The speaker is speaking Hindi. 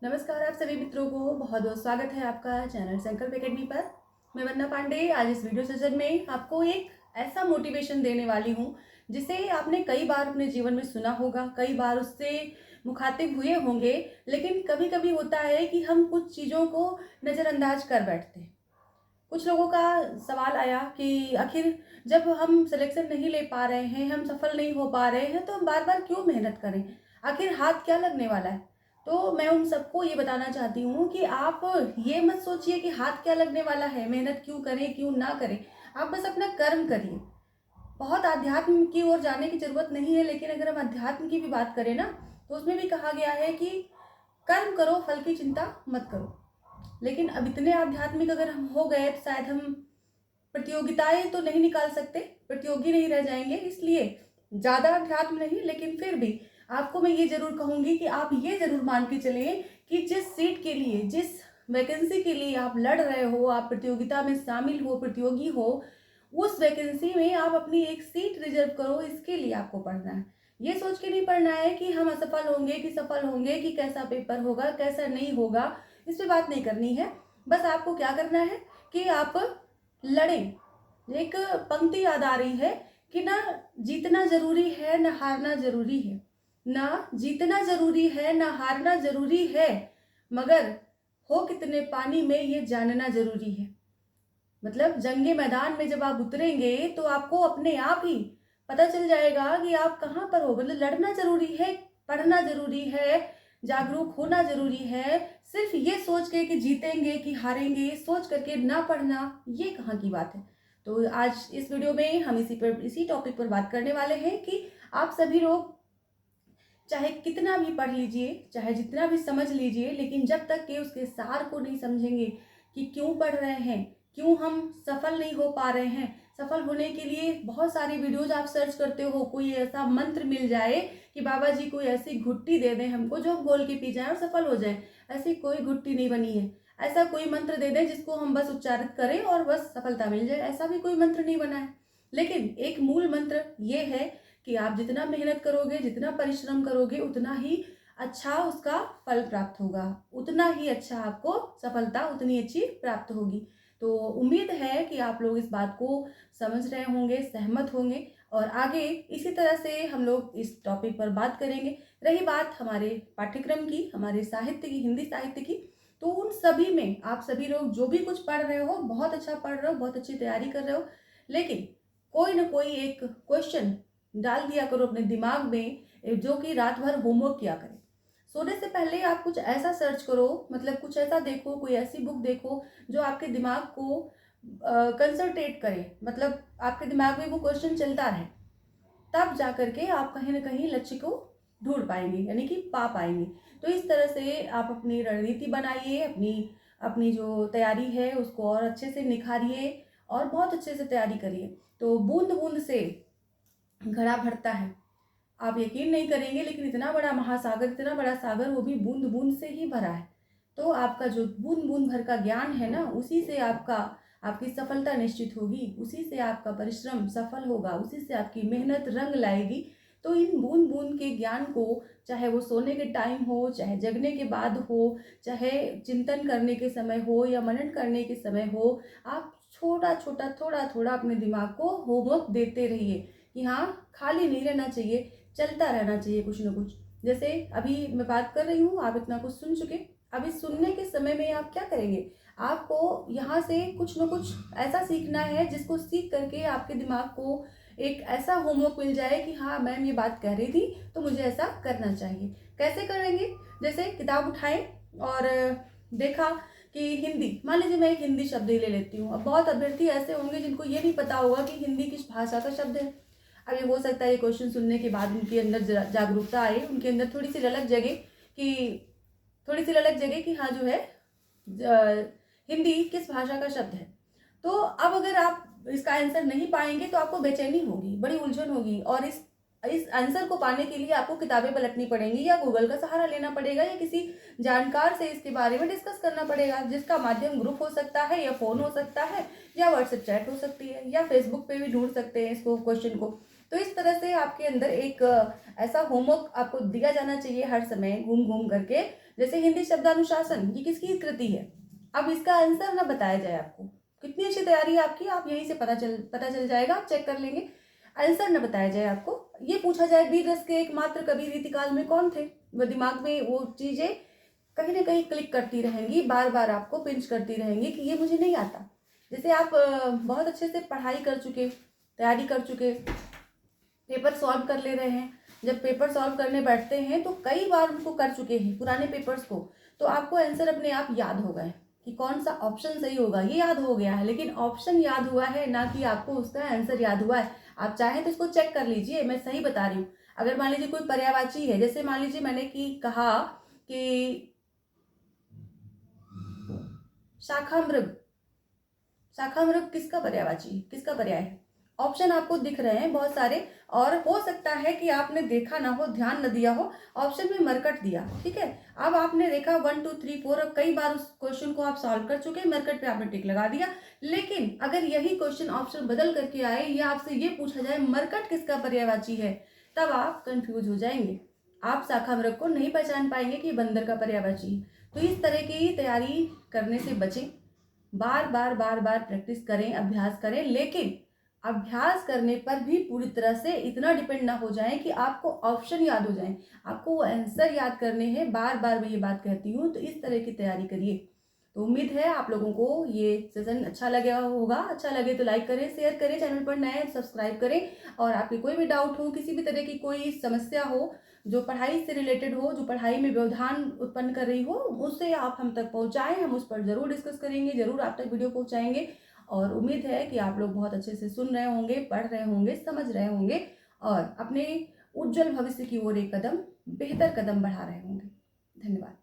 नमस्कार आप सभी मित्रों को बहुत बहुत स्वागत है आपका चैनल संकल्प एकेडमी पर। मैं वंदना पांडे आज इस वीडियो सेशन में आपको एक ऐसा मोटिवेशन देने वाली हूँ जिसे आपने कई बार अपने जीवन में सुना होगा, कई बार उससे मुखातिब हुए होंगे, लेकिन कभी कभी होता है कि हम कुछ चीज़ों को नज़रअंदाज कर बैठते हैं। कुछ लोगों का सवाल आया कि आखिर जब हम सिलेक्शन नहीं ले पा रहे हैं, हम सफल नहीं हो पा रहे हैं, तो हम बार बार क्यों मेहनत करें, आखिर हाथ क्या लगने वाला है। तो मैं उन सबको ये बताना चाहती हूँ कि आप ये मत सोचिए कि हाथ क्या लगने वाला है, मेहनत क्यों करें क्यों ना करें। आप बस अपना कर्म करिए। बहुत आध्यात्म की ओर जाने की जरूरत नहीं है, लेकिन अगर हम अध्यात्म की भी बात करें ना, तो उसमें भी कहा गया है कि कर्म करो, फल की चिंता मत करो। लेकिन अब इतने आध्यात्मिक अगर हम हो गए तो शायद हम प्रतियोगिताएं तो नहीं निकाल सकते, प्रतियोगी नहीं रह जाएंगे। इसलिए ज़्यादा अध्यात्म नहीं, लेकिन फिर भी आपको मैं ये जरूर कहूंगी कि आप ये जरूर मान के चलिए कि जिस सीट के लिए, जिस वैकेंसी के लिए आप लड़ रहे हो, आप प्रतियोगिता में शामिल हो, प्रतियोगी हो, उस वैकेंसी में आप अपनी एक सीट रिजर्व करो। इसके लिए आपको पढ़ना है। ये सोच के नहीं पढ़ना है कि हम असफल होंगे कि सफल होंगे, कि कैसा पेपर होगा कैसा नहीं होगा, इस पर बात नहीं करनी है। बस आपको क्या करना है कि आप लड़ें। एक पंक्ति याद आ रही है कि ना जीतना जरूरी है ना हारना जरूरी है, ना जीतना जरूरी है ना हारना जरूरी है, मगर हो कितने पानी में ये जानना जरूरी है। मतलब जंगे मैदान में जब आप उतरेंगे तो आपको अपने आप ही पता चल जाएगा कि आप कहाँ पर हो। मतलब लड़ना जरूरी है, पढ़ना जरूरी है, जागरूक होना जरूरी है। सिर्फ ये सोच के कि जीतेंगे कि हारेंगे सोच करके ना पढ़ना, ये कहाँ की बात है। तो आज इस वीडियो में हम इसी टॉपिक पर बात करने वाले हैं कि आप सभी लोग चाहे कितना भी पढ़ लीजिए, चाहे जितना भी समझ लीजिए, लेकिन जब तक कि उसके सार को नहीं समझेंगे कि क्यों पढ़ रहे हैं, क्यों हम सफल नहीं हो पा रहे हैं। सफल होने के लिए बहुत सारी वीडियोज आप सर्च करते हो, कोई ऐसा मंत्र मिल जाए कि बाबा जी कोई ऐसी घुट्टी दे दें हमको जो हम गोल के पी जाए और सफल हो जाए। ऐसी कोई घुट्टी नहीं बनी है। ऐसा कोई मंत्र दे दें जिसको हम बस उच्चारित करें और बस सफलता मिल जाए, ऐसा भी कोई मंत्र नहीं बना है। लेकिन एक मूल मंत्र ये है कि आप जितना मेहनत करोगे, जितना परिश्रम करोगे, उतना ही अच्छा उसका फल प्राप्त होगा, उतना ही अच्छा आपको सफलता उतनी अच्छी प्राप्त होगी। तो उम्मीद है कि आप लोग इस बात को समझ रहे होंगे, सहमत होंगे, और आगे इसी तरह से हम लोग इस टॉपिक पर बात करेंगे। रही बात हमारे पाठ्यक्रम की, हमारे साहित्य की, हिंदी साहित्य की, तो उन सभी में आप सभी लोग जो भी कुछ पढ़ रहे हो, बहुत अच्छा पढ़ रहे हो, बहुत अच्छी तैयारी कर रहे हो, लेकिन कोई ना कोई एक क्वेश्चन डाल दिया करो अपने दिमाग में, जो कि रात भर होमवर्क किया करें। सोने से पहले आप कुछ ऐसा सर्च करो, मतलब कुछ ऐसा देखो, कोई ऐसी बुक देखो जो आपके दिमाग को कंसंट्रेट करे, मतलब आपके दिमाग में वो क्वेश्चन चलता रहे। तब जा करके आप कहीं ना कहीं लक्ष्य को ढूंढ पाएंगे, यानी कि पा पाएंगे। तो इस तरह से आप अपनी रणनीति बनाइए, अपनी अपनी जो तैयारी है उसको और अच्छे से निखारिए और बहुत अच्छे से तैयारी करिए। तो बूंद बूंद से घड़ा भरता है। आप यकीन नहीं करेंगे, लेकिन इतना बड़ा महासागर, इतना बड़ा सागर, वो भी बूंद बूंद से ही भरा है। तो आपका जो बूंद बूंद भर का ज्ञान है ना, उसी से आपकी सफलता निश्चित होगी, उसी से आपका परिश्रम सफल होगा, उसी से आपकी मेहनत रंग लाएगी। तो इन बूंद बूंद के ज्ञान को, चाहे वो सोने के टाइम हो, चाहे जगने के बाद हो, चाहे चिंतन करने के समय हो या मनन करने के समय हो, आप छोटा छोटा थोड़ा थोड़ा अपने दिमाग को होमवर्क देते रहिए कि हाँ, खाली नहीं रहना चाहिए, चलता रहना चाहिए कुछ ना कुछ। जैसे अभी मैं बात कर रही हूँ, आप इतना कुछ सुन चुके, अभी सुनने के समय में आप क्या करेंगे, आपको यहाँ से कुछ ना कुछ ऐसा सीखना है जिसको सीख करके आपके दिमाग को एक ऐसा होमवर्क मिल जाए कि हाँ, मैम ये बात कह रही थी तो मुझे ऐसा करना चाहिए। कैसे करेंगे? जैसे किताब उठाएं और देखा कि हिंदी, मान लीजिए मैं एक हिंदी शब्द ही ले लेती हूँ। अब बहुत अभ्यर्थी ऐसे होंगे जिनको ये नहीं पता होगा कि हिंदी किस भाषा का शब्द है। अभी हो सकता है ये क्वेश्चन सुनने के बाद उनके अंदर जागरूकता आए, उनके अंदर थोड़ी सी ललक जगे कि हाँ जो है हिंदी किस भाषा का शब्द है। तो अब अगर आप इसका आंसर नहीं पाएंगे तो आपको बेचैनी होगी, बड़ी उलझन होगी, और इस आंसर को पाने के लिए आपको किताबें पलटनी पड़ेंगी, या गूगल का सहारा लेना पड़ेगा, या किसी जानकार से इसके बारे में डिस्कस करना पड़ेगा, जिसका माध्यम ग्रुप हो सकता है, या फोन हो सकता है, या व्हाट्सएप चैट हो सकती है, या फेसबुक पे भी ढूंढ सकते हैं इसको, क्वेश्चन को। तो इस तरह से आपके अंदर एक ऐसा होमवर्क आपको दिया जाना चाहिए हर समय, घूम घूम करके, जैसे हिंदी शब्दानुशासन, ये किसकी कृति है? अब इसका आंसर ना बताया जाए आपको, कितनी अच्छी तैयारी है आपकी, आप यहीं से पता चल जाएगा, आप चेक कर लेंगे। आंसर न बताया जाए आपको, ये पूछा जाए वीर रस के एकमात्र कवि रीतिकाल में कौन थे, वो दिमाग में वो चीजें कहीं ना कहीं क्लिक करती रहेंगी, बार बार आपको पिंच करती रहेंगी कि ये मुझे नहीं आता। जैसे आप बहुत अच्छे से पढ़ाई कर चुके, तैयारी कर चुके, पेपर सॉल्व कर ले रहे हैं, जब पेपर सॉल्व करने बैठते हैं तो कई बार उनको कर चुके हैं पुराने पेपर्स को, तो आपको आंसर अपने आप याद हो गए कि कौन सा ऑप्शन सही होगा, ये याद हो गया है, लेकिन ऑप्शन याद हुआ है ना कि आपको उसका आंसर याद हुआ है। आप चाहें तो इसको चेक कर लीजिए, मैं सही बता रही हूँ। अगर मान लीजिए कोई पर्यायवाची है, जैसे मान लीजिए मैंने कहा कि शाखा मृग, शाखा मृग किसका पर्यायवाची, किसका पर्याय है? ऑप्शन आपको दिख रहे हैं बहुत सारे, और हो सकता है कि आपने देखा ना हो, ध्यान न दिया हो, ऑप्शन में मरकट दिया, ठीक है। अब आपने देखा 1 2 3 4, और कई बार उस क्वेश्चन को आप सॉल्व कर चुके, मरकट पे आपने टिक लगा दिया। लेकिन अगर यही क्वेश्चन ऑप्शन बदल करके आए या आपसे ये पूछा जाए मरकट किसका पर्यायवाची है, तब आप कंफ्यूज हो जाएंगे, आप शाखा मृग को नहीं पहचान पाएंगे कि बंदर का पर्यायवाची है। तो इस तरह की तैयारी करने से बचें, बार बार बार बार प्रैक्टिस करें, अभ्यास करें, लेकिन अभ्यास करने पर भी पूरी तरह से इतना डिपेंड ना हो जाए कि आपको ऑप्शन याद हो जाए, आपको वो आंसर याद करने हैं। बार बार मैं ये बात कहती हूँ, तो इस तरह की तैयारी करिए। तो उम्मीद है आप लोगों को ये सेशन अच्छा लगा होगा। अच्छा लगे तो लाइक करें, शेयर करें, चैनल पर नए सब्सक्राइब करें, और आपके कोई भी डाउट हो, किसी भी तरह की कोई समस्या हो जो पढ़ाई से रिलेटेड हो, जो पढ़ाई में व्यवधान उत्पन्न कर रही हो, उससे आप हम तक पहुंचाएं, हम उस पर जरूर डिस्कस करेंगे, जरूर आप तक वीडियो पहुंचाएंगे। और उम्मीद है कि आप लोग बहुत अच्छे से सुन रहे होंगे, पढ़ रहे होंगे, समझ रहे होंगे, और अपने उज्जवल भविष्य की ओर एक कदम, बेहतर कदम बढ़ा रहे होंगे। धन्यवाद।